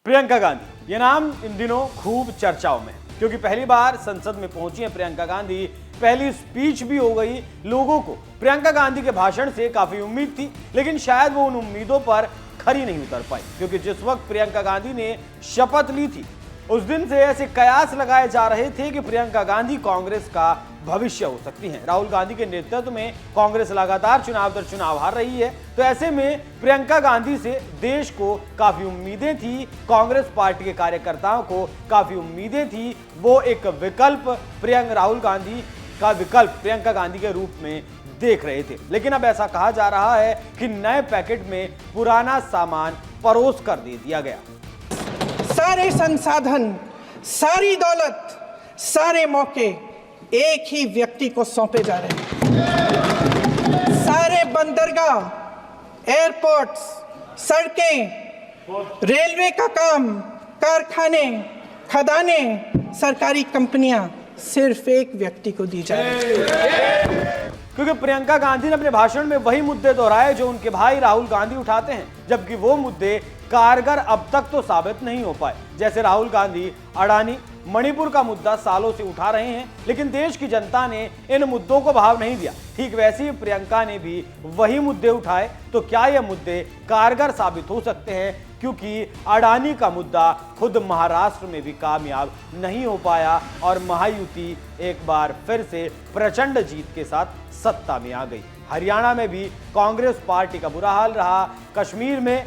प्रियंका गांधी, ये नाम इन दिनों खूब चर्चाओं में, क्योंकि पहली बार संसद में पहुंची है प्रियंका गांधी। पहली स्पीच भी हो गई। लोगों को प्रियंका गांधी के भाषण से काफी उम्मीद थी, लेकिन शायद वो उन उम्मीदों पर खरी नहीं उतर पाई, क्योंकि जिस वक्त प्रियंका गांधी ने शपथ ली थी उस दिन से ऐसे कयास लगाए जा रहे थे कि प्रियंका गांधी कांग्रेस का भविष्य हो सकती हैं। राहुल गांधी के नेतृत्व में कांग्रेस लगातार चुनाव दर चुनाव हार रही है, तो ऐसे में प्रियंका गांधी से देश को काफी उम्मीदें थी, कांग्रेस पार्टी के कार्यकर्ताओं को काफी उम्मीदें थी। वो एक विकल्प राहुल गांधी का विकल्प प्रियंका गांधी के रूप में देख रहे थे। लेकिन अब ऐसा कहा जा रहा है कि नए पैकेट में पुराना सामान परोस कर दे दिया गया। सारे संसाधन, सारी दौलत, सारे मौके एक ही व्यक्ति को सौंपे जा रहे हैं। सारे बंदरगाह, एयरपोर्ट्स, सड़कें, रेलवे का काम, कारखाने, खदाने, सरकारी कंपनियां सिर्फ एक व्यक्ति को दी जा रही है। क्योंकि प्रियंका गांधी ने अपने भाषण में वही मुद्दे दोहराए जो उनके भाई राहुल गांधी उठाते हैं, जबकि वो मुद्दे कारगर अब तक तो साबित नहीं हो पाए। जैसे राहुल गांधी अडानी, मणिपुर का मुद्दा सालों से उठा रहे हैं, लेकिन देश की जनता ने इन मुद्दों को भाव नहीं दिया। ठीक वैसे ही प्रियंका ने भी वही मुद्दे उठाए, तो क्या ये मुद्दे कारगर साबित हो सकते हैं? क्योंकि अडानी का मुद्दा खुद महाराष्ट्र में भी कामयाब नहीं हो पाया और महायुति एक बार फिर से प्रचंड जीत के साथ सत्ता में आ गई। हरियाणा में भी कांग्रेस पार्टी का बुरा हाल रहा। कश्मीर में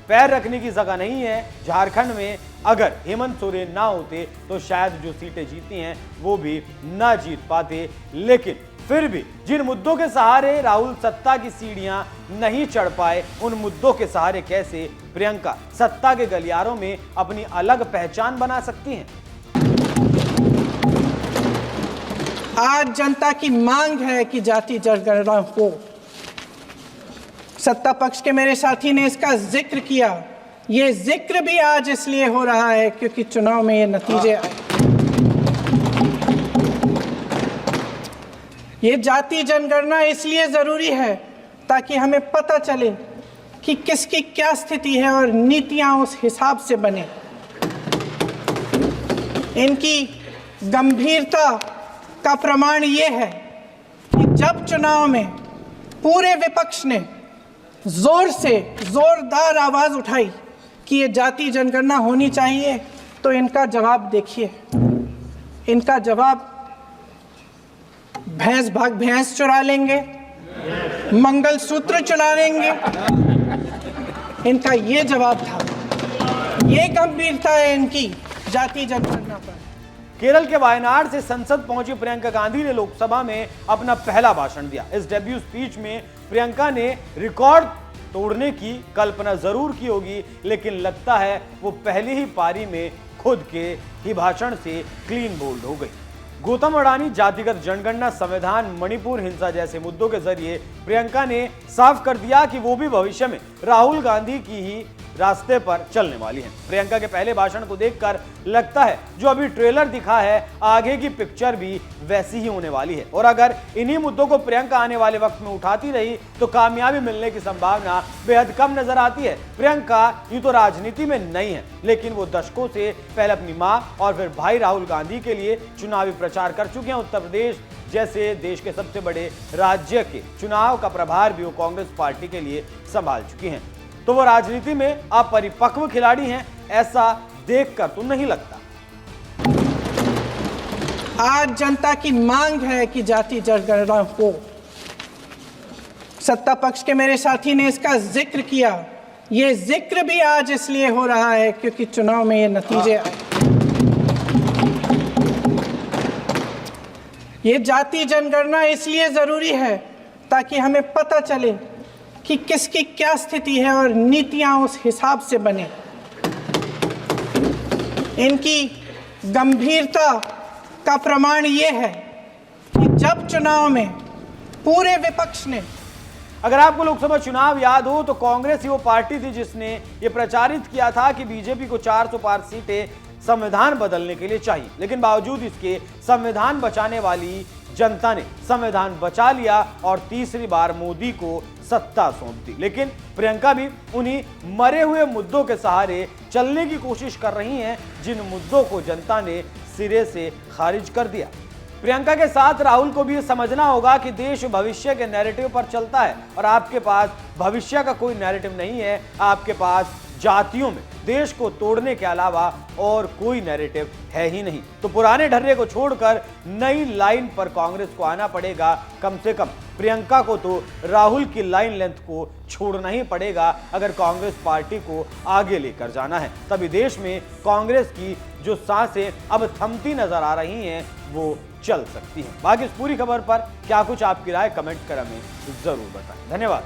पैर रखने की जगह नहीं है। झारखंड में अगर हेमंत सोरेन ना होते तो शायद जो सीटें जीती हैं वो भी ना जीत पाते। लेकिन फिर भी जिन मुद्दों के सहारे राहुल सत्ता की सीढ़ियां नहीं चढ़ पाए, उन मुद्दों के सहारे कैसे प्रियंका सत्ता के गलियारों में अपनी अलग पहचान बना सकती हैं? आज जनता की मांग है कि जाति जनगणना हो। सत्ता पक्ष के मेरे साथी ने इसका जिक्र किया। ये जिक्र भी आज इसलिए हो रहा है क्योंकि चुनाव में ये नतीजे आए। ये जाति जनगणना इसलिए जरूरी है ताकि हमें पता चले कि किसकी क्या स्थिति है और नीतियां उस हिसाब से बने। इनकी गंभीरता का प्रमाण ये है कि जब चुनाव में पूरे विपक्ष ने जोरदार आवाज उठाई कि ये जाति जनगणना होनी चाहिए, तो इनका जवाब देखिए। इनका जवाब भैंस चुरा लेंगे, मंगलसूत्र चुरा लेंगे, इनका ये जवाब था। ये गंभीरता है इनकी जाति जनगणना पर। केरल के वायनाड से संसद पहुंची प्रियंका गांधी ने लोकसभा में अपना पहला भाषण दिया। इस डेब्यू स्पीच में प्रियंका ने रिकॉर्ड तोड़ने की कल्पना जरूर की होगी, लेकिन लगता है वो पहली ही पारी में खुद के ही भाषण से क्लीन बोल्ड हो गई। गौतम अडानी, जातिगत जनगणना, संविधान, मणिपुर हिंसा जैसे मुद्दों के जरिए प्रियंका ने साफ कर दिया कि वो भी भविष्य में राहुल गांधी की ही रास्ते पर चलने वाली हैं। प्रियंका के पहले भाषण को देखकर लगता है जो अभी ट्रेलर दिखा है, आगे की पिक्चर भी वैसी ही होने वाली है। और अगर इन्हीं मुद्दों को प्रियंका आने वाले वक्त में उठाती रही तो कामयाबी मिलने की संभावना बेहद कम नजर आती है। प्रियंका यूं तो राजनीति में नहीं है, लेकिन वो दशकों से पहले अपनी मां और फिर भाई राहुल गांधी के लिए चुनावी प्रचार कर चुके हैं। उत्तर प्रदेश जैसे देश के सबसे बड़े राज्य के चुनाव का प्रभार भी वो कांग्रेस पार्टी के लिए संभाल चुकी हैं। तो वो राजनीति में अपरिपक्व खिलाड़ी हैं, ऐसा देखकर तो नहीं लगता। आज जनता की मांग है कि जाति जनगणना हो। सत्ता पक्ष के मेरे साथी ने इसका जिक्र किया। ये जिक्र भी आज इसलिए हो रहा है क्योंकि चुनाव में ये नतीजे आए। ये जाति जनगणना इसलिए जरूरी है ताकि हमें पता चले कि किसकी क्या स्थिति है और नीतियां उस हिसाब से बने। इनकी गंभीरता का प्रमाण ये है कि जब चुनाव में पूरे विपक्ष ने, अगर आपको लोकसभा चुनाव याद हो तो कांग्रेस ही वो पार्टी थी जिसने ये प्रचारित किया था कि बीजेपी को 400 पार सीटें संविधान बदलने के लिए चाहिए, लेकिन बावजूद इसके संविधान बचाने वाली जनता ने संविधान बचा लिया और तीसरी बार मोदी को सत्ता सौंप दी। लेकिन प्रियंका भी उन्हीं मरे हुए मुद्दों के सहारे चलने की कोशिश कर रही हैं जिन मुद्दों को जनता ने सिरे से खारिज कर दिया। प्रियंका के साथ राहुल को भी ये समझना होगा कि देश भविष्य के नैरेटिव पर चलता है और आपके पास भविष्य का कोई नैरेटिव नहीं है। आपके पास जातियों में देश को तोड़ने के अलावा और कोई नैरेटिव है ही नहीं। तो पुराने ढर्रे को छोड़कर नई लाइन पर कांग्रेस को आना पड़ेगा। कम से कम प्रियंका को तो राहुल की लाइन लेंथ को छोड़ना ही पड़ेगा अगर कांग्रेस पार्टी को आगे लेकर जाना है। तभी देश में कांग्रेस की जो सांसें अब थमती नजर आ रही हैं वो चल सकती हैं। बाकी इस पूरी खबर पर क्या कुछ आपकी राय कमेंट कर हमें जरूर बताएं। धन्यवाद।